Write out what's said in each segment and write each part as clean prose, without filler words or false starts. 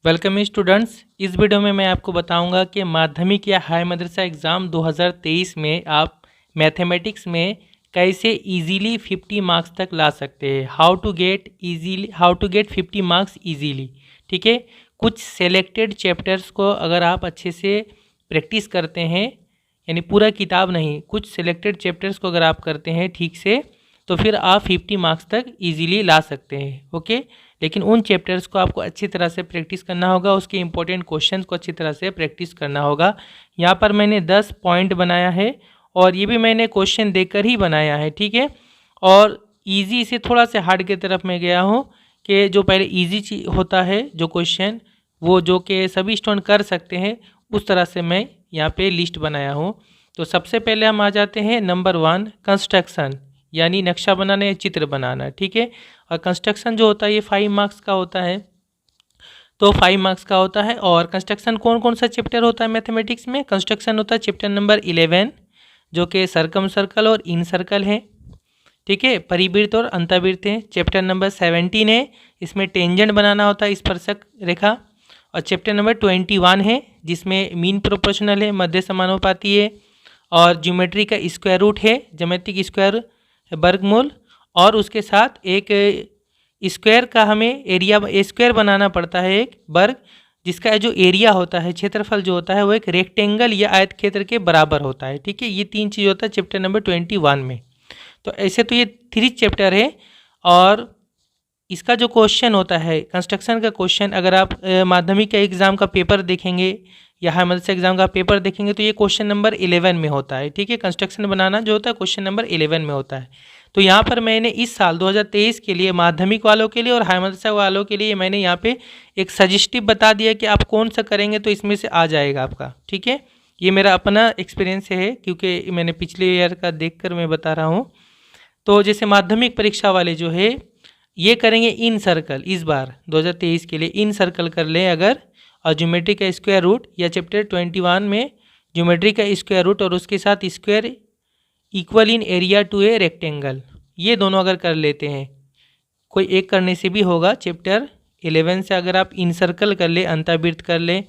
Welcome students. इस video में मैं आपको बताऊंगा कि माध्यमिक या हाई मदरसा एग्ज़ाम 2023 में आप मैथमेटिक्स में कैसे इजीली 50 मार्क्स तक ला सकते हैं। How to get 50 marks easily. ठीक है, कुछ सेलेक्टेड चैप्टर्स को अगर आप अच्छे से प्रैक्टिस करते हैं, यानी पूरा किताब नहीं, कुछ सेलेक्टेड चैप्टर्स को अगर आप करते हैं ठीक से, तो फिर आप 50 मार्क्स तक इजीली ला सकते हैं। ओके, लेकिन उन चैप्टर्स को आपको अच्छी तरह से प्रैक्टिस करना होगा, उसके इंपॉर्टेंट क्वेश्चंस को अच्छी तरह से प्रैक्टिस करना होगा। यहाँ पर मैंने 10 पॉइंट बनाया है और ये भी मैंने क्वेश्चन देकर ही बनाया है। ठीक है, और इजी से थोड़ा सा हार्ड की तरफ मैं गया हूँ कि जो पहले इजी होता है जो क्वेश्चन, वो जो कि सभी स्टूडेंट कर सकते हैं, उस तरह से मैं यहाँ पे लिस्ट बनाया हूँ। तो सबसे पहले हम आ जाते हैं नंबर 1, कंस्ट्रक्शन, यानी नक्शा बनाना या चित्र बनाना। ठीक है, और कंस्ट्रक्शन जो होता है ये 5 मार्क्स का होता है, तो 5 मार्क्स का होता है। और कंस्ट्रक्शन कौन कौन सा चैप्टर होता है मैथमेटिक्स में? कंस्ट्रक्शन होता है चैप्टर नंबर 11 जो कि सरकम सर्कल और इन सर्कल है। ठीक है, परिवृत्त और अंतर्वृत्त है। चैप्टर नंबर 17 है, इसमें टेंजेंट बनाना होता है, स्पर्शक रेखा। और चैप्टर नंबर 21 है जिसमें मीन प्रोपोर्शनल है, मध्य समानुपाती है, और ज्योमेट्री का स्क्वायर रूट है, ज्योमेट्रिक स्क्वायर वर्गमूल, और उसके साथ एक स्क्वायर का हमें एरिया स्क्वायर बनाना पड़ता है, एक वर्ग जिसका जो एरिया होता है, क्षेत्रफल जो होता है, वो एक रेक्टेंगल या आयत क्षेत्र के बराबर होता है। ठीक है, ये 3 चीज़ होता है चैप्टर नंबर 21 में। तो ऐसे तो ये 3 चैप्टर है, और इसका जो क्वेश्चन होता है कंस्ट्रक्शन का क्वेश्चन, अगर आप माध्यमिक का एग्ज़ाम का पेपर देखेंगे या हाई मदरसा एग्जाम का पेपर देखेंगे तो ये क्वेश्चन नंबर 11 में होता है। ठीक है, कंस्ट्रक्शन बनाना जो होता है क्वेश्चन नंबर 11 में होता है। तो यहाँ पर मैंने इस साल 2023 के लिए माध्यमिक वालों के लिए और हाई मदरसा वालों के लिए मैंने यहाँ पे एक सजेस्टिव बता दिया कि आप कौन सा करेंगे तो इसमें से आ जाएगा आपका। ठीक है, ये मेरा अपना एक्सपीरियंस है क्योंकि मैंने पिछले ईयर का देखकर मैं बता रहा हूँ। तो जैसे माध्यमिक परीक्षा वाले जो है ये करेंगे इन सर्कल, इस बार 2023 के लिए इन सर्कल कर लें अगर, और ज्योमेट्री का स्क्वायर रूट, या चैप्टर 21 में ज्योमेट्री का स्क्वायर रूट और उसके साथ square equal in area to a rectangle, ये दोनों अगर कर लेते हैं, कोई एक करने से भी होगा। चैप्टर 11 से अगर आप इन सर्कल कर ले, अंतर्वृत्त कर ले,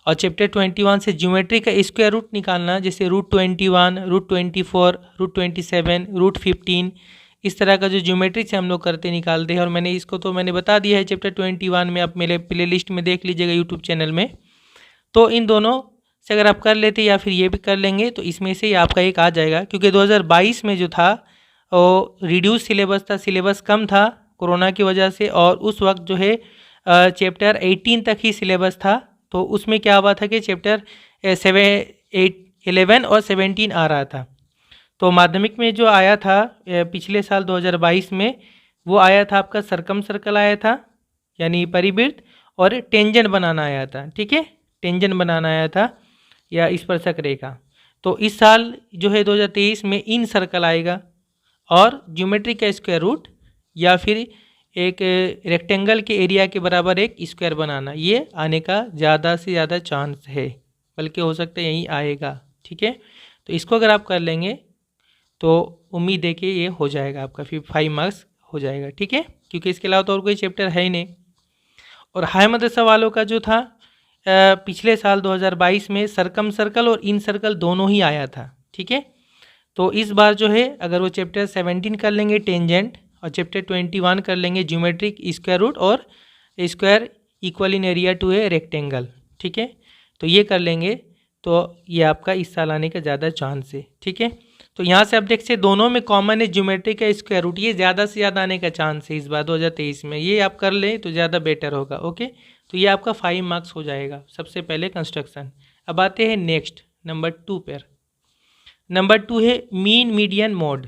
और चैप्टर 21 से ज्योमेट्री का स्क्वायर रूट निकालना, जैसे √21, √24, √27, √15, इस तरह का जो ज्योमेट्री से हम लोग करते निकालते हैं। और मैंने इसको तो मैंने बता दिया है चैप्टर 21 में, आप मेरे प्लेलिस्ट में देख लीजिएगा यूट्यूब चैनल में। तो इन दोनों से अगर आप कर लेते या फिर ये भी कर लेंगे तो इसमें से ही आपका एक आ जाएगा, क्योंकि 2022 में जो था वो रिड्यूस सिलेबस था, सिलेबस कम था कोरोना की वजह से, और उस वक्त जो है चैप्टर 18 तक ही सिलेबस था। तो उसमें क्या हुआ था कि चैप्टर 11 और 17 आ रहा था। तो माध्यमिक में जो आया था पिछले साल 2022 में, वो आया था आपका सरकम सर्कल आया था, यानी परिवृत्त, और टेंजेंट बनाना आया था। ठीक है, टेंजेंट बनाना आया था या स्पर्शक रेखा। तो इस साल जो है 2023 में इन सर्कल आएगा, और ज्योमेट्री का स्क्वायर रूट या फिर एक रेक्टेंगल के एरिया के बराबर एक स्क्वायर बनाना, ये आने का ज़्यादा से ज़्यादा चांस है, बल्कि हो सकता है यही आएगा। ठीक है, तो इसको अगर आप कर लेंगे तो उम्मीद है कि ये हो जाएगा आपका, फिर 5 मार्क्स हो जाएगा। ठीक है, क्योंकि इसके अलावा तो और कोई चैप्टर है ही नहीं। और हाई मदरसा वालों का जो था पिछले साल 2022 में सरकम सर्कल और इन सर्कल दोनों ही आया था। ठीक है, तो इस बार जो है अगर वो चैप्टर 17 कर लेंगे टेंजेंट, और चैप्टर 21 कर लेंगे ज्योमेट्रिक स्क्वायर रूट और square equal in area to a rectangle, ठीक है, तो ये कर लेंगे तो ये आपका इस साल आने का ज़्यादा चांस है। ठीक है, तो यहाँ से आप देख सकते दोनों में कॉमन है ज्योमेट्री का स्क्वायर रूट, ये ज़्यादा से ज़्यादा आने का चांस है इस बार 2023 में, ये आप कर लें तो ज़्यादा बेटर होगा। ओके, तो ये आपका 5 मार्क्स हो जाएगा सबसे पहले कंस्ट्रक्शन। अब आते हैं नेक्स्ट नंबर 2 पर। नंबर 2 है mean median mode.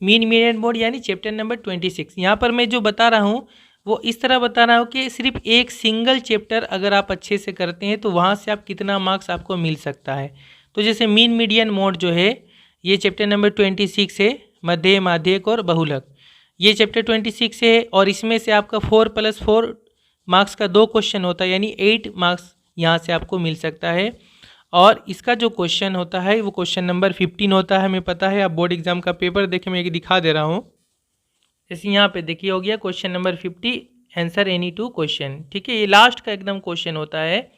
Mean median mode यानी चैप्टर नंबर 26। यहाँ पर मैं जो बता रहा हूँ वो इस तरह बता रहा हूँ कि सिर्फ एक सिंगल चैप्टर अगर आप अच्छे से करते हैं तो वहाँ से आप कितना मार्क्स आपको मिल सकता है। तो जैसे मीन मीडियन मोड जो है ये चैप्टर नंबर 26 है, मध्य माध्यक और बहुलक, ये चैप्टर 26 है, और इसमें से आपका 4+4 मार्क्स का 2 क्वेश्चन होता है, यानी 8 मार्क्स यहाँ से आपको मिल सकता है। और इसका जो क्वेश्चन होता है वो क्वेश्चन नंबर 15 होता है, हमें पता है। आप बोर्ड एग्जाम का पेपर देखें, मैं एक दिखा दे रहा हूँ। जैसे यहाँ पे देखिए हो गया question number 50, answer any two question. ठीक है, ये लास्ट का एकदम क्वेश्चन होता है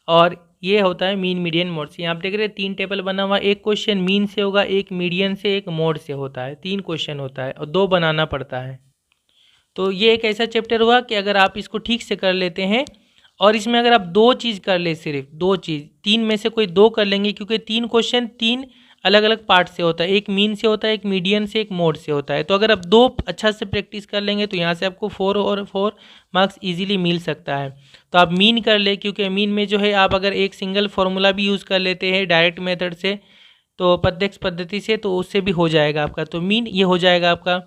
और ये होता है मीन मीडियन मोड से। यहाँ आप देख रहे हैं 3 टेबल बना हुआ, एक क्वेश्चन मीन से होगा, एक मीडियन से, एक मोड से होता है। 3 क्वेश्चन होता है और 2 बनाना पड़ता है। तो ये एक ऐसा चैप्टर हुआ कि अगर आप इसको ठीक से कर लेते हैं और इसमें अगर आप 2 चीज़ कर ले, सिर्फ 2 चीज़, 3 में से कोई 2 कर लेंगे, क्योंकि 3 क्वेश्चन 3 अलग अलग पार्ट से होता है, एक मीन से होता है, एक मीडियन से, एक मोड से होता है। तो अगर आप 2 अच्छा से प्रैक्टिस कर लेंगे तो यहाँ से आपको 4 और 4 मार्क्स इजीली मिल सकता है। तो आप मीन कर ले, क्योंकि मीन में जो है आप अगर एक सिंगल फार्मूला भी यूज़ कर लेते हैं डायरेक्ट मेथड से, तो प्रत्यक्ष पद्धति से, तो उससे भी हो जाएगा आपका। तो मीन ये हो जाएगा आपका।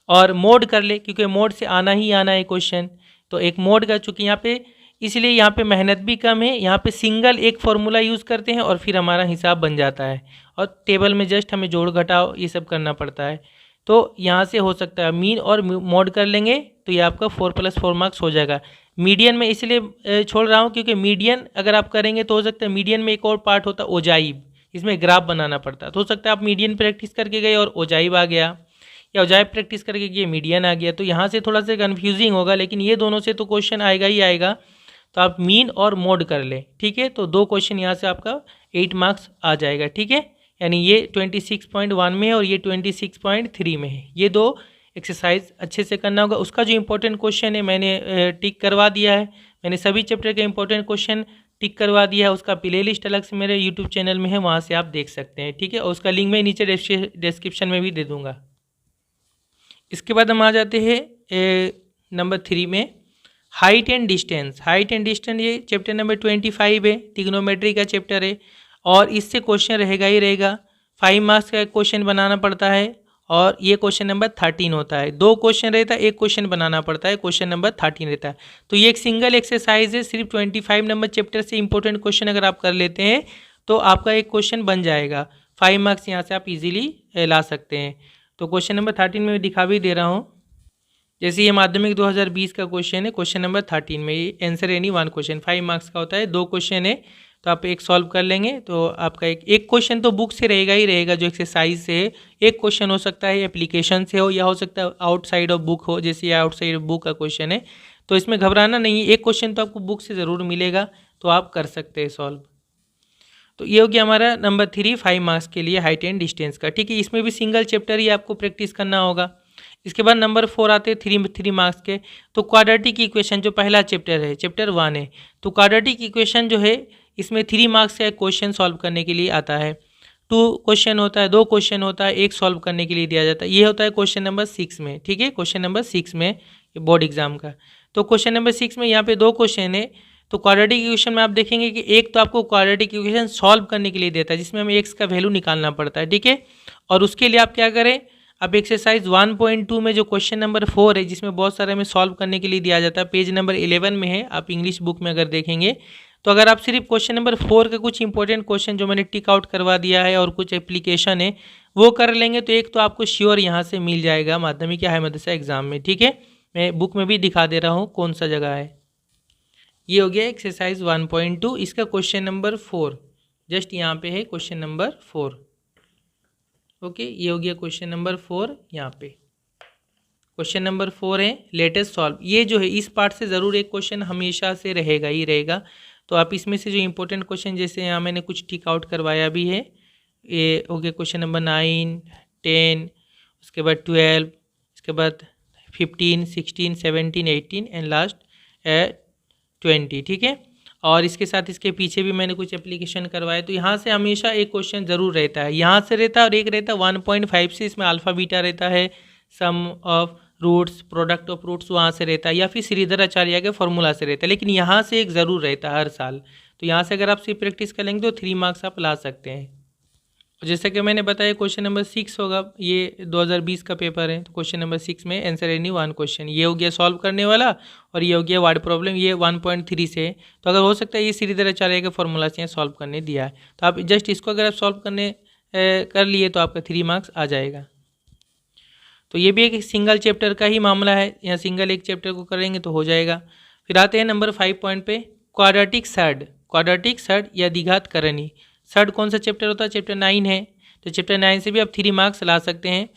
और मोड कर ले, क्योंकि मोड से आना ही आना है क्वेश्चन। तो एक मोड का, चूँकि यहाँ पे इसलिए यहाँ पे मेहनत भी कम है, यहाँ पे सिंगल एक फार्मूला यूज़ करते हैं और फिर हमारा हिसाब बन जाता है और टेबल में जस्ट हमें जोड़ घटाव ये सब करना पड़ता है। तो यहाँ से हो सकता है मीन और मोड कर लेंगे तो ये आपका 4+4 मार्क्स हो जाएगा। मीडियन में इसलिए छोड़ रहा हूँ क्योंकि मीडियन अगर आप करेंगे तो हो सकता है, मीडियन में एक और पार्ट होता है ओजाइब, इसमें ग्राफ बनाना पड़ता है। तो हो सकता है आप मीडियन प्रैक्टिस करके गए और ओजाइब आ गया, या ओजाइब प्रैक्टिस करके गए मीडियन आ गया, तो यहाँ से थोड़ा सा कन्फ्यूजिंग होगा, लेकिन ये दोनों से तो क्वेश्चन आएगा ही आएगा। तो आप मीन और मोड कर लें, ठीक है। तो 2 क्वेश्चन यहाँ से आपका 8 मार्क्स आ जाएगा, ठीक है। यानी ये 26.1 में है और ये 26.3 में है। ये 2 एक्सरसाइज अच्छे से करना होगा। उसका जो इंपॉर्टेंट क्वेश्चन है मैंने टिक करवा दिया है, मैंने सभी चैप्टर के इंपॉर्टेंट क्वेश्चन टिक करवा दिया है। उसका प्ले लिस्ट अलग से मेरे यूट्यूब चैनल में है, वहाँ से आप देख सकते हैं, ठीक है। और उसका लिंक मैं नीचे डिस्क्रिप्शन में भी दे दूँगा। इसके बाद हम आ जाते हैं नंबर 3 में, height and distance. Height and distance ये चैप्टर नंबर 25 है, ट्रिग्नोमेट्री का चैप्टर है और इससे क्वेश्चन रहेगा ही रहेगा। 5 मार्क्स का क्वेश्चन बनाना पड़ता है और ये क्वेश्चन नंबर 13 होता है। 2 क्वेश्चन रहता है, एक क्वेश्चन बनाना पड़ता है, क्वेश्चन नंबर 13 रहता है। तो ये एक सिंगल एक्सरसाइज है, सिर्फ 25 नंबर चैप्टर से इंपॉर्टेंट क्वेश्चन अगर आप कर लेते हैं तो आपका एक क्वेश्चन बन जाएगा। 5 मार्क्स यहाँ से आप इजीली ला सकते हैं। तो क्वेश्चन नंबर 13 में दिखा भी दे रहा हूँ। जैसे ये माध्यमिक 2020 का क्वेश्चन है, क्वेश्चन नंबर 13 में ये आंसर एनी 1 क्वेश्चन 5 मार्क्स का होता है। 2 क्वेश्चन है तो आप एक सॉल्व कर लेंगे तो आपका एक क्वेश्चन तो बुक से रहेगा ही रहेगा, जो एक्सरसाइज से है। एक क्वेश्चन हो सकता है एप्लीकेशन से हो, या हो सकता है आउटसाइड ऑफ बुक हो, जैसे ये आउटसाइड ऑफ बुक का क्वेश्चन है। तो इसमें घबराना नहीं है, एक क्वेश्चन तो आपको बुक से ज़रूर मिलेगा, तो आप कर सकते हैं सॉल्व। तो ये हो गया हमारा नंबर 3 5 मार्क्स के लिए हाइट एंड डिस्टेंस का, ठीक है। इसमें भी सिंगल चैप्टर ही आपको प्रैक्टिस करना होगा। इसके बाद नंबर 4 आते हैं 3 मार्क्स के। तो क्वाड्रेटिक इक्वेशन जो पहला चैप्टर है, चैप्टर 1 है, तो क्वाड्रेटिक इक्वेशन जो है इसमें 3 मार्क्स का एक क्वेश्चन सॉल्व करने के लिए आता है। 2 क्वेश्चन होता है, 2 क्वेश्चन होता है, एक सॉल्व करने के लिए दिया जाता है। ये होता है क्वेश्चन नंबर 6 में, ठीक है, क्वेश्चन नंबर 6 में बोर्ड एग्जाम का। तो क्वेश्चन नंबर 6 में यहाँ पे 2 क्वेश्चन है। तो क्वाड्रेटिक इक्वेशन में आप देखेंगे कि एक तो आपको क्वाड्रेटिक इक्वेशन सॉल्व करने के लिए देता है, जिसमें हमें एक्स का वैल्यू निकालना पड़ता है, ठीक है। और उसके लिए आप क्या करें, अब एक्सरसाइज 1.2 में जो क्वेश्चन नंबर 4 है, जिसमें बहुत सारे हमें सॉल्व करने के लिए दिया जाता है, पेज नंबर 11 में है, आप इंग्लिश बुक में अगर देखेंगे तो अगर आप सिर्फ क्वेश्चन नंबर 4 का कुछ इंपॉर्टेंट क्वेश्चन जो मैंने टिक आउट करवा दिया है और कुछ एप्लीकेशन है वो कर लेंगे तो एक तो आपको श्योर यहाँ से मिल जाएगा माध्यमिक या हाई मदरसा एग्जाम में, ठीक है। मैं बुक में भी दिखा दे रहा हूँ कौन सा जगह है। ये हो गया एक्सरसाइज 1.2, इसका क्वेश्चन नंबर 4 जस्ट यहाँ पे है, क्वेश्चन नंबर 4, ओके। ये हो गया क्वेश्चन नंबर 4, यहाँ पे क्वेश्चन नंबर 4 है लेटेस्ट सॉल्व। ये जो है इस पार्ट से ज़रूर एक क्वेश्चन हमेशा से रहेगा ही रहेगा। तो आप इसमें से जो इंपॉर्टेंट क्वेश्चन, जैसे यहाँ मैंने कुछ टिक आउट करवाया भी है, ये हो गया क्वेश्चन नंबर 9, 10, उसके बाद 12, इसके बाद 15, 16, 17, 18 एंड लास्ट 20, ठीक है। और इसके साथ इसके पीछे भी मैंने कुछ एप्लीकेशन करवाए। तो यहाँ से हमेशा एक क्वेश्चन ज़रूर रहता है, यहाँ से रहता है, और एक रहता है 1.5 से, इसमें अल्फ़ा बीटा रहता है, sum of roots, product of roots वहाँ से रहता है, या फिर श्रीधर आचार्य के फॉर्मूला से रहता है, लेकिन यहाँ से एक ज़रूर रहता है हर साल। तो यहाँ से अगर आप सिर्फ प्रैक्टिस करेंगे तो 3 मार्क्स आप ला सकते हैं। जैसे कि मैंने बताया क्वेश्चन नंबर 6 होगा, ये 2020 का पेपर है, तो क्वेश्चन नंबर 6 में आंसर एनी 1 क्वेश्चन, ये हो गया सॉल्व करने वाला, और ये हो गया वर्ड प्रॉब्लम, ये 1.3 से। तो अगर हो सकता है ये श्रीधर आचार्य के फॉर्मूला से सॉल्व करने दिया है, तो आप जस्ट इसको अगर आप सॉल्व करने कर लिए तो आपका 3 मार्क्स आ जाएगा। तो ये भी एक सिंगल चैप्टर का ही मामला है, यहाँ सिंगल एक चैप्टर को करेंगे तो हो जाएगा। फिर आते हैं नंबर 5 पॉइंट पे, क्वाड्रेटिक सर्ड या द्विघात करणी। सर्ड कौन सा चैप्टर होता है, चैप्टर 9 है, तो चैप्टर 9 से भी आप 3 मार्क्स ला सकते हैं।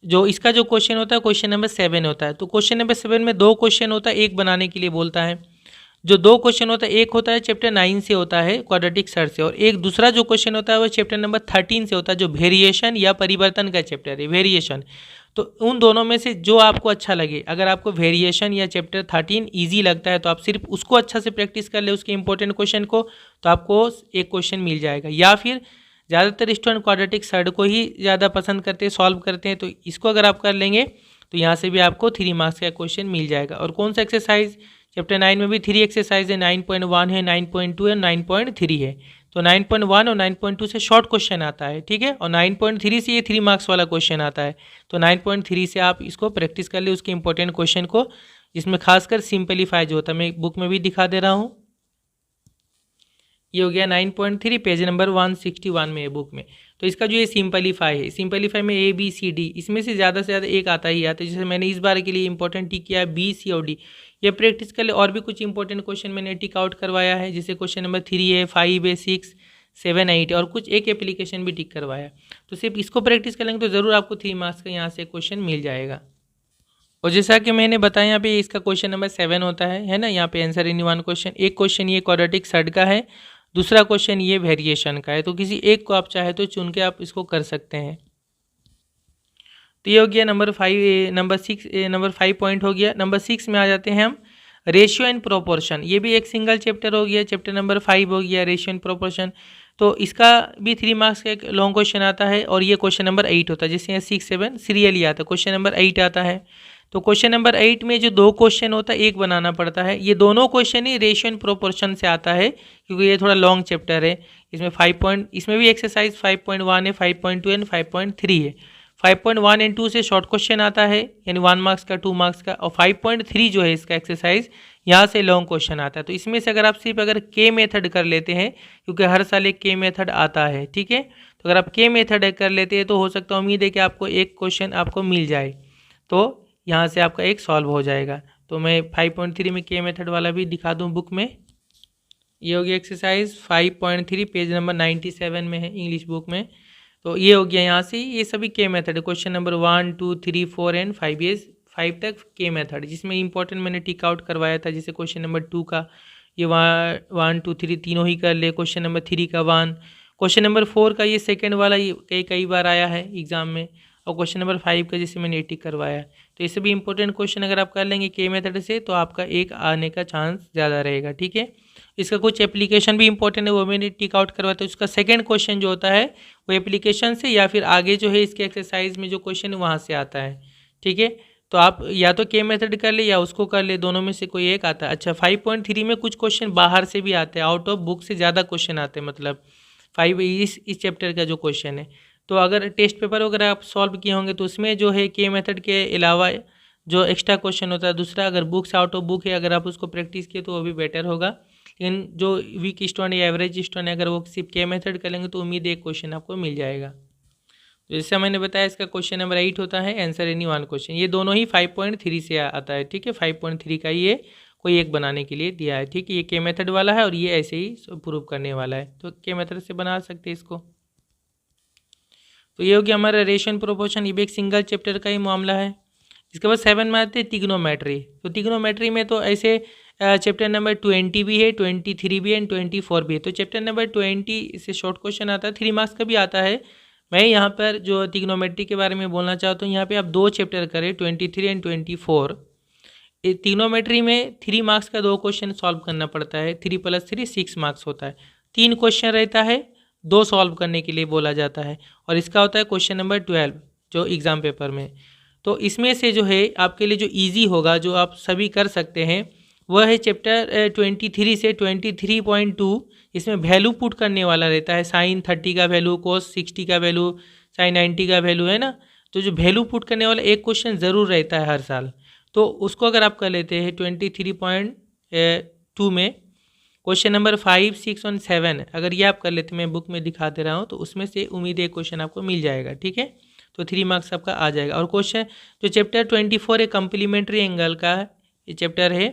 जो इसका जो क्वेश्चन होता है क्वेश्चन नंबर 7 होता है। तो क्वेश्चन नंबर 7 में 2 क्वेश्चन होता है, एक बनाने के लिए बोलता है। जो 2 क्वेश्चन होता है, एक होता है चैप्टर 9 से होता है क्वाड्रेटिक सर्च से, और एक दूसरा जो क्वेश्चन होता है वो चैप्टर नंबर 13 से होता है, जो वेरिएशन या परिवर्तन का चैप्टर है, वेरिएशन। तो उन दोनों में से जो आपको अच्छा लगे, अगर आपको वेरिएशन या चैप्टर 13 ईजी लगता है तो आप सिर्फ उसको अच्छा से प्रैक्टिस कर ले, उसके इंपॉर्टेंट क्वेश्चन को, तो आपको एक क्वेश्चन मिल जाएगा। या फिर ज़्यादातर स्टूडेंट क्वाड्रेटिक सर्च को ही ज़्यादा पसंद करते हैं, सॉल्व करते हैं, तो इसको अगर आप कर लेंगे तो यहाँ से भी आपको 3 मार्क्स का क्वेश्चन मिल जाएगा। और कौन सा एक्सरसाइज, चैप्टर 9 में भी 3 एक्सरसाइज है, 9.1 है, 9.2 है, 9.3 है। तो 9.1 और 9.2 से शॉर्ट क्वेश्चन आता है, ठीक है, और 9.3 से ये 3 मार्क्स वाला क्वेश्चन आता है। तो 9.3 से आप इसको प्रैक्टिस कर ले, उसके इंपॉर्टेंट क्वेश्चन को, जिसमें खासकर सिंपलीफाई जो होता है, मैं बुक में भी दिखा दे रहा हूँ। ये हो गया 9.3, पेज नंबर 161 में है बुक में। तो इसका जो ये सिंपलीफाई है, सिंपलीफाई में ABCD, इसमें से ज़्यादा एक आता ही आता है। जैसे मैंने इस बार के लिए इंपॉर्टेंट टिक किया है BC और D, ये प्रैक्टिस कर ले। और भी कुछ इंपॉर्टेंट क्वेश्चन मैंने टिक आउट करवाया है, जैसे क्वेश्चन नंबर 3 है, 5 है, 6, 7, 8 है, और कुछ एक एप्लीकेशन भी टिक करवाया है। तो सिर्फ इसको प्रैक्टिस कर लेंगे तो ज़रूर आपको 3 मार्क्स का यहाँ से क्वेश्चन मिल जाएगा। और जैसा कि मैंने बताया, यहाँ पे इसका क्वेश्चन नंबर 7 होता है ना, यहाँ पे आंसर इन 1 क्वेश्चन। एक क्वेश्चन ये क्वाड्रेटिक सर्च का है, दूसरा क्वेश्चन ये वेरिएशन का है। तो किसी एक को आप चाहे तो चुन के आप इसको कर सकते हैं। तो ये हो गया नंबर 5 पॉइंट हो गया। नंबर 6 में आ जाते हैं हम, रेशियो एंड प्रोपोर्शन। ये भी एक सिंगल चैप्टर हो गया, चैप्टर नंबर 5 हो गया, रेशियो एंड प्रोपोर्शन। तो इसका भी 3 मार्क्स का एक लॉन्ग क्वेश्चन आता है, और ये क्वेश्चन नंबर 8 होता है। जैसे यहाँ 6, 7 सीरियली आता है, क्वेश्चन नंबर 8 आता है। तो क्वेश्चन नंबर 8 में जो 2 क्वेश्चन होता है, एक बनाना पड़ता है। ये दोनों question he ratio and proportion से आता है, क्योंकि ये थोड़ा लॉन्ग चैप्टर है। इसमें भी एक्सरसाइज 5.1 है, 5.2 एंड 5.3 है। 5.1 एंड 2 से शॉर्ट क्वेश्चन आता है, यानी 1 मार्क्स का, 2 मार्क्स का, और 5.3 जो है इसका एक्सरसाइज, यहाँ से लॉन्ग क्वेश्चन आता है। तो इसमें से अगर आप सिर्फ अगर के मेथड कर लेते हैं, क्योंकि हर साल एक के मेथड आता है, ठीक है, तो अगर आप के मेथड कर लेते हैं तो हो सकता है, उम्मीद है कि आपको एक क्वेश्चन आपको मिल जाए, तो यहाँ से आपका एक सॉल्व हो जाएगा। तो मैं 5.3 में के मेथड वाला भी दिखा दूँ बुक में। ये हो गया एक्सरसाइज 5.3, पेज नंबर 97 में है इंग्लिश बुक में। तो ये हो गया, यहाँ से ये सभी के मेथड है, क्वेश्चन नंबर 1, 2, 3, 4 एंड 5, ये 5 तक के मेथड, जिसमें इंपॉर्टेंट मैंने टिक आउट करवाया था। जैसे क्वेश्चन नंबर 2 का ये 1, 2, 3 तीनों ही कर ले। क्वेश्चन नंबर 3 का 1, क्वेश्चन नंबर 4 का ये सेकेंड वाला, ये कई बार आया है एग्जाम में, और क्वेश्चन नंबर 5 का जैसे मैंने टिक करवाया। तो ये सभी इंपॉर्टेंट क्वेश्चन अगर आप कर लेंगे के मेथड से, तो आपका एक आने का चांस ज़्यादा रहेगा, ठीक है। इसका कुछ एप्लीकेशन भी इंपॉर्टेंट है, वो मैंने टिक आउट करवाया। तो उसका सेकंड क्वेश्चन जो होता है वो एप्लीकेशन से, या फिर आगे जो है इसके एक्सरसाइज में जो क्वेश्चन है वहाँ से आता है, ठीक है। तो आप या तो के मेथड कर ले या उसको कर ले, दोनों में से कोई एक आता है। अच्छा, 5.3 में कुछ क्वेश्चन बाहर से भी आते हैं, आउट ऑफ बुक से ज़्यादा क्वेश्चन आते हैं, मतलब 5 इस चैप्टर का जो क्वेश्चन है। तो अगर टेस्ट पेपर वगैरह आप सॉल्व किए होंगे तो उसमें जो है के मेथड के अलावा जो एक्स्ट्रा क्वेश्चन होता है दूसरा, अगर बुक से आउट ऑफ बुक है, अगर आप उसको प्रैक्टिस किए तो वो भी बेटर होगा। लेकिन जो वीक स्टूडेंट या एवरेज स्टूडेंट है, अगर वो सिर्फ के मेथड कर लेंगे तो उम्मीद है एक क्वेश्चन आपको मिल जाएगा। तो जैसे मैंने बताया, इसका क्वेश्चन नंबर 8 होता है, आंसर एनी 1 क्वेश्चन। ये दोनों ही 5.3 से आता है, ठीक है। 5.3 का ये कोई एक बनाने के लिए दिया है, ठीक है। ये के मेथड वाला है और ये ऐसे ही प्रूव करने वाला है, तो के मेथड से बना सकते हैं इसको। तो ये हो गया हमारा रेशियो एंड प्रोपोर्शन, ये भी एक सिंगल चैप्टर का ही मामला है। इसके बाद 7 में आते हैं ट्रिग्नोमेट्री। तो ट्रिग्नोमेट्री में तो ऐसे चैप्टर नंबर 20 भी है, 23 भी है एंड 24 भी है। तो चैप्टर नंबर 20 से शॉर्ट क्वेश्चन आता है, 3 मार्क्स का भी आता है। मैं यहाँ पर जो ट्रिग्नोमेट्री के बारे में बोलना चाहता हूँ, यहाँ पे आप 2 चैप्टर करें, 23 एंड 24। ट्रिग्नोमेट्री में 3 मार्क्स का 2 क्वेश्चन सॉल्व करना पड़ता है। 3 + 3 6 मार्क्स होता है। 3 क्वेश्चन रहता है, 2 सॉल्व करने के लिए बोला जाता है, और इसका होता है क्वेश्चन नंबर 12 जो एग्ज़ाम पेपर में। तो इसमें से जो है आपके लिए जो इजी होगा, जो आप सभी कर सकते हैं, वह है चैप्टर 23 से 23.2। इसमें वैल्यू पुट करने वाला रहता है, sin 30 का वैल्यू, cos 60 का वैल्यू, sin 90 का वैल्यू, है ना। तो जो वैल्यू पुट करने वाला एक क्वेश्चन ज़रूर रहता है हर साल। तो उसको अगर आप कर लेते हैं 23.2 में क्वेश्चन नंबर 5, 6 और 7, अगर ये आप कर लेते, मैं बुक में दिखा दे रहा हूँ, तो उसमें से उम्मीद है क्वेश्चन आपको मिल जाएगा, ठीक है। तो 3 मार्क्स आपका आ जाएगा। और क्वेश्चन जो चैप्टर 24 है, कम्प्लीमेंट्री एंगल का ये चैप्टर है,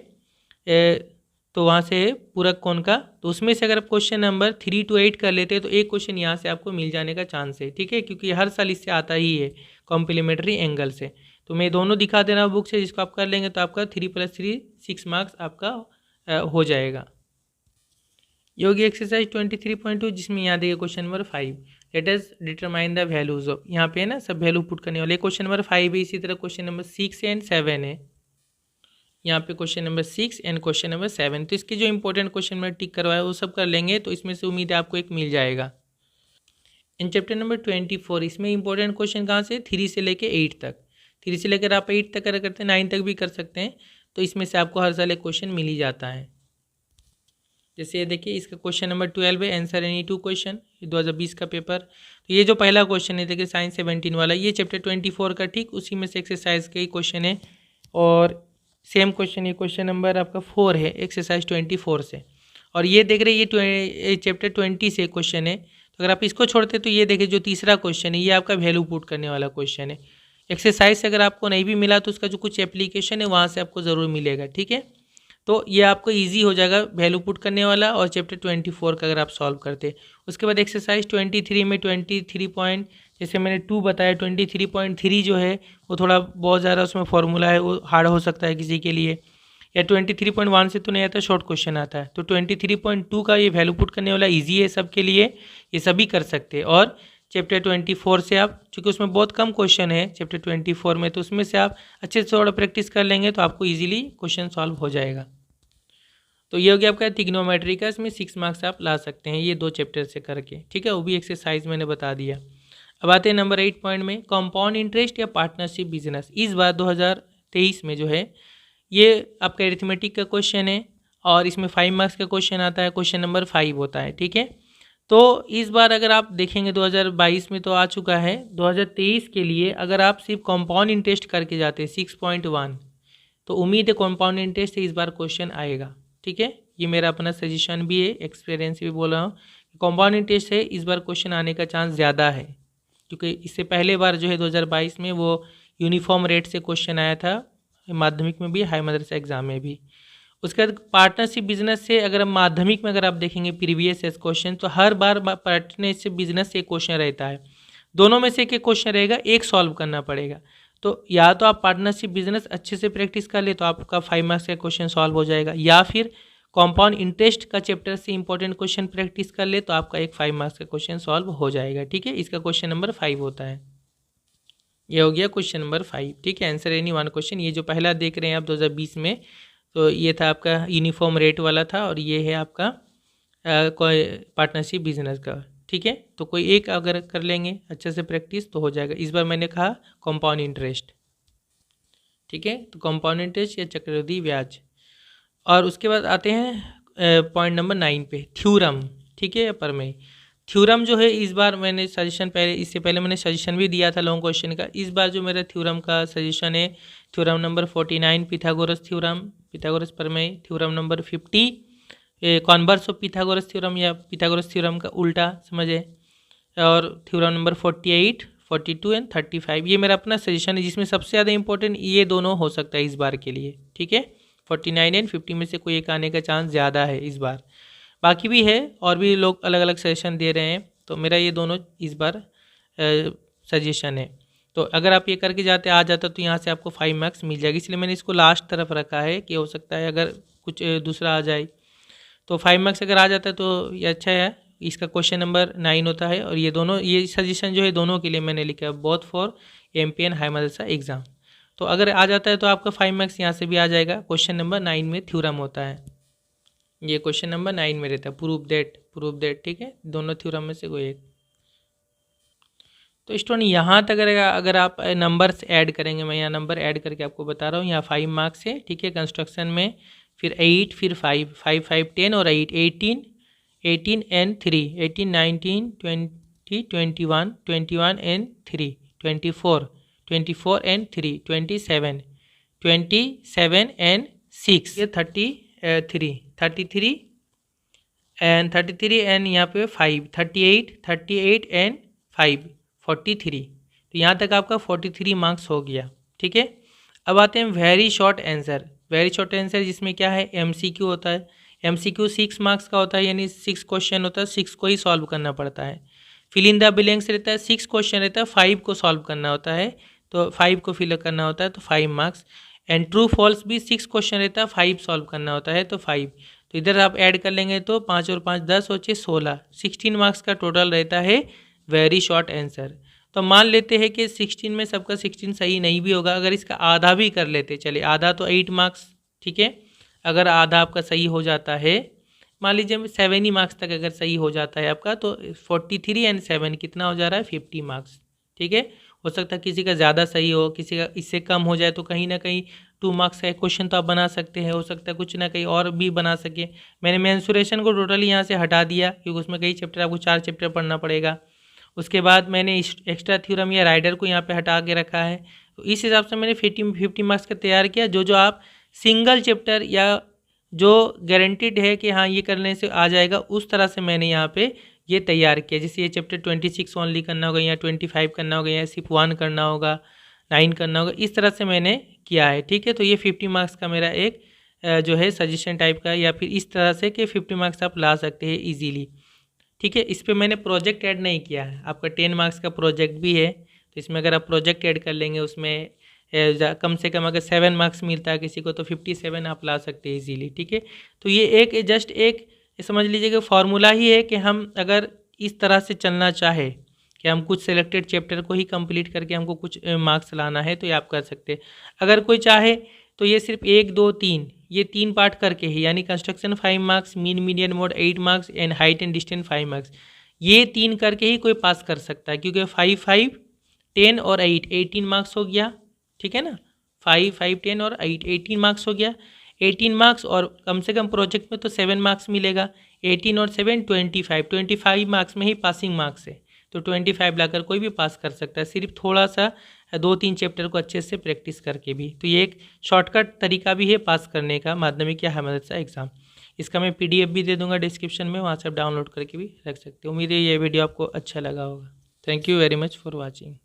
तो वहाँ से पूरक कोण का, तो उसमें से अगर आप क्वेश्चन नंबर 3 to 8 कर लेते हैं तो एक क्वेश्चन यहाँ से आपको मिल जाने का चांस है, ठीक है, क्योंकि हर साल इससे आता ही है कॉम्प्लीमेंट्री एंगल से। तो मैं दोनों दिखा दे रहा हूँ बुक से, जिसको आप कर लेंगे तो आपका 3 + 3 6 मार्क्स आपका हो जाएगा। ये होगी एक्सरसाइज 23.2, जिसमें यहाँ देखिए question number 5, let us determine the values of, यहाँ पे है ना सब वैल्यू पुट करने वाले। क्वेश्चन नंबर 5 है, इसी तरह क्वेश्चन नंबर 6 एंड 7 है, यहाँ पे question number 6 and question number 7। तो इसके जो इंपॉर्टेंट क्वेश्चन में टिक करवाया वो सब कर लेंगे, तो इसमें से उम्मीद है आपको एक मिल जाएगा। इन चैप्टर नंबर 24 इसमें इंपॉर्टेंट क्वेश्चन कहाँ से, 3 से लेकर 8 तक, 3 से लेकर आप 8 तक कर करते हैं, 9 तक भी कर सकते हैं, तो इसमें से आपको हर साल एक क्वेश्चन मिल ही जाता है। जैसे ये देखिए, इसका क्वेश्चन नंबर 12 है, आंसर एनी 2 क्वेश्चन, ये 2020 का पेपर। तो ये जो पहला क्वेश्चन है देखिए साइंस 17 वाला, ये चैप्टर 24 का, ठीक उसी में से एक्सरसाइज का ही क्वेश्चन है। और सेम क्वेश्चन, ये क्वेश्चन नंबर आपका 4 है एक्सरसाइज 24 से। और ये देख रहे ये चैप्टर 20 से क्वेश्चन है। तो अगर आप इसको छोड़ते तो ये देखिए जो तीसरा क्वेश्चन है ये आपका वैल्यू पुट करने वाला क्वेश्चन है। एक्सरसाइज से अगर आपको नहीं भी मिला तो उसका जो कुछ एप्लीकेशन है वहाँ से आपको ज़रूर मिलेगा, ठीक है। तो ये आपको इजी हो जाएगा वैल्यू पुट करने वाला, और चैप्टर 24 का अगर आप सॉल्व करते। उसके बाद एक्सरसाइज 23 में 23 पॉइंट, जैसे मैंने 2 बताया, 23.3 जो है वो थोड़ा बहुत ज़्यादा उसमें फॉर्मूला है, वो हार्ड हो सकता है किसी के लिए, या 23.1 से तो नहीं आता, शॉर्ट क्वेश्चन आता है। तो 23.2 का ये वैल्यू पुट करने वाला ईजी है सबके लिए, ये सभी कर सकते हैं। और चैप्टर 24 से आप, चूँकि उसमें बहुत कम क्वेश्चन है चैप्टर 24 में, तो उसमें से आप अच्छे से थोड़ा प्रैक्टिस कर लेंगे तो आपको ईजिली क्वेश्चन सॉल्व हो जाएगा। तो ये हो गया आपका ट्रिग्नोमेट्री का, इसमें 6 मार्क्स आप ला सकते हैं ये 2 चैप्टर से करके, ठीक है, वो भी एक्सरसाइज मैंने बता दिया। अब आते हैं नंबर 8 पॉइंट में, कंपाउंड इंटरेस्ट या पार्टनरशिप बिजनेस। इस बार 2023 में जो है ये आपका अरिथमेटिक का क्वेश्चन है, और इसमें 5 मार्क्स का क्वेश्चन आता है, क्वेश्चन नंबर 5 होता है, ठीक है। तो इस बार अगर आप देखेंगे 2022 में तो आ चुका है, 2023 के लिए अगर आप सिर्फ कंपाउंड इंटरेस्ट करके जाते हैं 6.1, तो उम्मीद है कंपाउंड इंटरेस्ट से इस बार क्वेश्चन आएगा, ठीक है। ये मेरा अपना सजेशन भी है, एक्सपीरियंस भी बोल रहा हूँ, कंपाउंड इंटरेस्ट से इस बार क्वेश्चन आने का चांस ज़्यादा है, क्योंकि इससे पहले बार जो है 2022 में वो यूनिफॉर्म रेट से क्वेश्चन आया था, माध्यमिक में भी, हाई मदरसा एग्जाम में भी। उसके बाद पार्टनरशिप बिजनेस से अगर माध्यमिक में अगर आप देखेंगे प्रीवियस एस क्वेश्चन, तो हर बार पार्टनरशिप बिजनेस से एक क्वेश्चन रहता है, दोनों में से एक क्वेश्चन रहेगा, एक सॉल्व करना पड़ेगा। तो या तो आप पार्टनरशिप बिजनेस अच्छे से प्रैक्टिस कर ले तो आपका 5 मार्क्स का क्वेश्चन सॉल्व हो जाएगा, या फिर कंपाउंड इंटरेस्ट का चैप्टर से इंपॉर्टेंट क्वेश्चन प्रैक्टिस कर ले तो आपका एक 5 मार्क्स का क्वेश्चन सॉल्व हो जाएगा, ठीक है। इसका क्वेश्चन नंबर 5 होता है। ये हो गया क्वेश्चन नंबर 5, ठीक है, आंसर एनी 1 क्वेश्चन। ये जो पहला देख रहे हैं आप 2020 में, तो ये था आपका यूनिफॉर्म रेट वाला था, और ये है आपका कोई पार्टनरशिप बिजनेस का, ठीक है। तो कोई एक अगर कर लेंगे अच्छे से प्रैक्टिस तो हो जाएगा। इस बार मैंने कहा कंपाउंड इंटरेस्ट, ठीक है, तो कंपाउंड इंटरेस्ट या चक्रवृद्धि ब्याज। और उसके बाद आते हैं पॉइंट नंबर 9 पे, थ्योरम, ठीक है, या प्रमेय। थ्योरम जो है इस बार मैंने सजेशन, पहले इससे पहले मैंने सजेशन भी दिया था लॉन्ग क्वेश्चन का, इस बार जो मेरा थ्योरम का सजेशन है, theorem number 49 Pythagoras theorem, Pythagoras प्रमेय। Theorem number 50 converse of Pythagoras theorem, या पिथागोरस थ्योरम का उल्टा समझे। और थ्योरम नंबर 48, 42 एंड 35, ये मेरा अपना सजेशन है, जिसमें सबसे ज़्यादा इंपॉर्टेंट ये दोनों हो सकता है इस बार के लिए, ठीक है। 49 एंड 50 में से कोई एक आने का चांस ज़्यादा है इस बार, बाकी भी है और भी लोग अलग अलग सजेशन दे रहे हैं, तो मेरा ये दोनों इस बार सजेशन है। तो अगर आप ये करके जाते आ जाता तो यहाँ से आपको 5 मार्क्स मिल जाएगी, इसलिए मैंने इसको लास्ट तरफ रखा है कि हो सकता है अगर कुछ दूसरा आ जाए तो 5 मार्क्स अगर आ जाता है तो ये अच्छा है। इसका क्वेश्चन नंबर 9 होता है, और ये दोनों, ये सजेशन जो है दोनों के लिए मैंने लिखा है, both for MP and high Madrasa exam. तो अगर आ जाता है तो आपका 5 मार्क्स यहाँ से भी आ जाएगा। क्वेश्चन नंबर 9 में थ्योरम होता है, ये क्वेश्चन नंबर 9 में रहता है, प्रूव दैट, ठीक है, दोनों थ्योरम में से कोई एक। तो स्टूडेंट यहाँ तक अगर आप नंबर्स ऐड करेंगे, मैं यहाँ नंबर ऐड करके आपको बता रहा हूँ, यहाँ 5 मार्क्स है, ठीक है, कंस्ट्रक्शन में, फिर 8, फिर 5, 5, 5, 10 और 8, 18 एंड 3, 18, 19, 20, 21, 21 एंड 3, 24 एंड 3, 27 एंड 6, ये 33 एंड यहाँ पे 5, 38 एंड 5, 43। तो यहाँ तक आपका 43 मार्क्स हो गया, ठीक है। अब आते हैं very short answer, very short answer जिसमें क्या है एमसीक्यू होता है। एमसीक्यू 6 मार्क्स का होता है, यानी 6 क्वेश्चन होता है, 6 को ही सॉल्व करना पड़ता है। फिल इन द ब्लैंक्स रहता है, 6 क्वेश्चन रहता है, 5 को सॉल्व करना होता है, तो 5 को फिल करना होता है, तो 5 मार्क्स। एंड ट्रू फॉल्स भी 6 क्वेश्चन रहता है, 5 सॉल्व करना होता है, तो 5। तो इधर आप ऐड कर लेंगे तो 5 और 5 10 और 6 16, 16 मार्क्स का टोटल रहता है वेरी शॉर्ट आंसर। तो मान लेते हैं कि 16 में सबका 16 सही नहीं भी होगा, अगर इसका आधा भी कर लेते, चलिए आधा तो 8 मार्क्स, ठीक है। अगर आधा आपका सही हो जाता है, मान लीजिए 7 ही मार्क्स तक अगर सही हो जाता है आपका, तो 43 एंड 7 कितना हो जा रहा है 50 मार्क्स, ठीक है। हो सकता है किसी का ज़्यादा सही हो, किसी का इससे कम हो जाए, तो कहीं ना कहीं 2 मार्क्स का क्वेश्चन तो आप बना सकते हैं, हो सकता है कुछ ना कहीं और भी बना सके। मैंने मेंसुरेशन को टोटली यहाँ से हटा दिया, क्योंकि उसमें कई चैप्टर आपको 4 चैप्टर पढ़ना पड़ेगा। उसके बाद मैंने एक्स्ट्रा थ्योरम या राइडर को यहाँ पे हटा के रखा है। तो इस हिसाब से मैंने 50 मार्क्स का तैयार किया, जो जो आप सिंगल चैप्टर या जो गारंटीड है कि हाँ ये करने से आ जाएगा, उस तरह से मैंने यहाँ पे ये तैयार किया। जैसे ये चैप्टर 26 ओनली करना होगा, या 25 करना होगा, या सिर्फ 1 करना होगा, 9 करना होगा, इस तरह से मैंने किया है, ठीक है। तो ये 50 मार्क्स का मेरा एक जो है सजेशन टाइप का, या फिर इस तरह से कि 50 मार्क्स आप ला सकते हैं ईजीली, ठीक है। इस पर मैंने प्रोजेक्ट ऐड नहीं किया है, आपका 10 मार्क्स का प्रोजेक्ट भी है, तो इसमें अगर आप प्रोजेक्ट ऐड कर लेंगे उसमें कम से कम अगर 7 मार्क्स मिलता है किसी को, तो 57 आप ला सकते हैं इजीली, ठीक है। तो ये एक जस्ट एक समझ लीजिए कि फार्मूला ही है कि हम अगर इस तरह से चलना चाहे कि हम कुछ सिलेक्टेड चैप्टर को ही कंप्लीट करके हमको कुछ मार्क्स लाना है, तो ये आप कर सकते हैं। अगर कोई चाहे तो ये सिर्फ 1 2 3 ये 3 पार्ट करके ही, यानी construction 5 marks, mean median mode 8 marks and height and distance 5 marks, ये 3 करके ही कोई पास कर सकता है, क्योंकि 5 5 10 और 8 18 मार्क्स हो गया, ठीक है ना। 5 5 10 और 8 18 मार्क्स हो गया। 18 मार्क्स और कम से कम प्रोजेक्ट में तो 7 मार्क्स मिलेगा, 18 और 7 25 मार्क्स में ही पासिंग मार्क्स है, तो 25 लाकर कोई भी पास कर सकता है, सिर्फ थोड़ा सा 2-3 चैप्टर को अच्छे से प्रैक्टिस करके भी। तो ये एक शॉर्टकट तरीका भी है पास करने का माध्यमिक या हाई मदरसा एग्ज़ाम। इसका मैं PDF भी दे दूंगा डिस्क्रिप्शन में, वहाँ से आप डाउनलोड करके भी रख सकते हो। उम्मीद है ये वीडियो आपको अच्छा लगा होगा। Thank you very much for watching.